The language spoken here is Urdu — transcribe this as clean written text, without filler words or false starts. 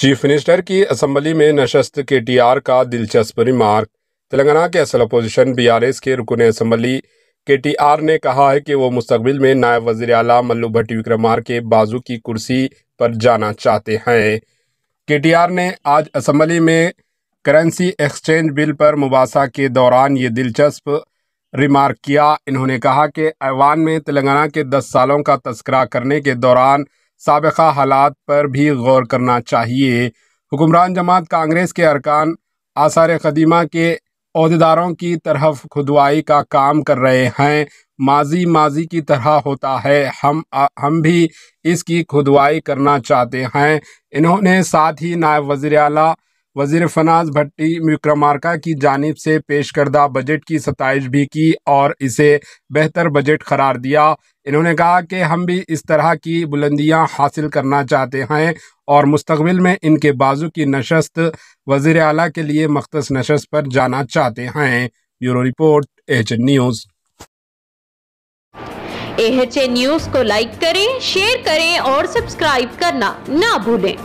چیف منسٹر کی اسمبلی میں نشست KTR کا دلچسپ ریمارک۔ تلنگانہ کے اصل اپوزیشن BRS کے رکن اسمبلی KTR نے کہا ہے کہ وہ مستقبل میں نائب وزیر اعلیٰ ملو بھٹی وکرمار کے بازو کی کرسی پر جانا چاہتے ہیں۔ KTR نے آج اسمبلی میں کرنسی ایکسچینج بل پر مباحثہ کے دوران یہ دلچسپ ریمارک کیا۔ انہوں نے کہا کہ ایوان میں تلنگانہ کے 10 سالوں کا تذکرہ کرنے کے دوران سابقہ حالات پر بھی غور کرنا چاہیے۔ حکمران جماعت کانگریس کے ارکان آثار قدیمہ کے عہدیداروں کی طرف کھدوائی کا کام کر رہے ہیں۔ ماضی کی طرح ہوتا ہے، ہم بھی اس کی کھدوائی کرنا چاہتے ہیں۔ انہوں نے ساتھ ہی نائب وزیر اعلیٰ وزیر فنانس بھٹی وکرمارکا کی جانب سے پیش کردہ بجٹ کی ستائش بھی کی اور اسے بہتر بجٹ قرار دیا۔ انہوں نے کہا کہ ہم بھی اس طرح کی بلندیاں حاصل کرنا چاہتے ہیں اور مستقبل میں ان کے بازو کی نشست وزیر اعلیٰ کے لیے مختص نشست پر جانا چاہتے ہیں۔ Bureau report AHN news. AHN news کو لائک کریں، شیئر کریں اور سبسکرائب کرنا نہ بھولیں۔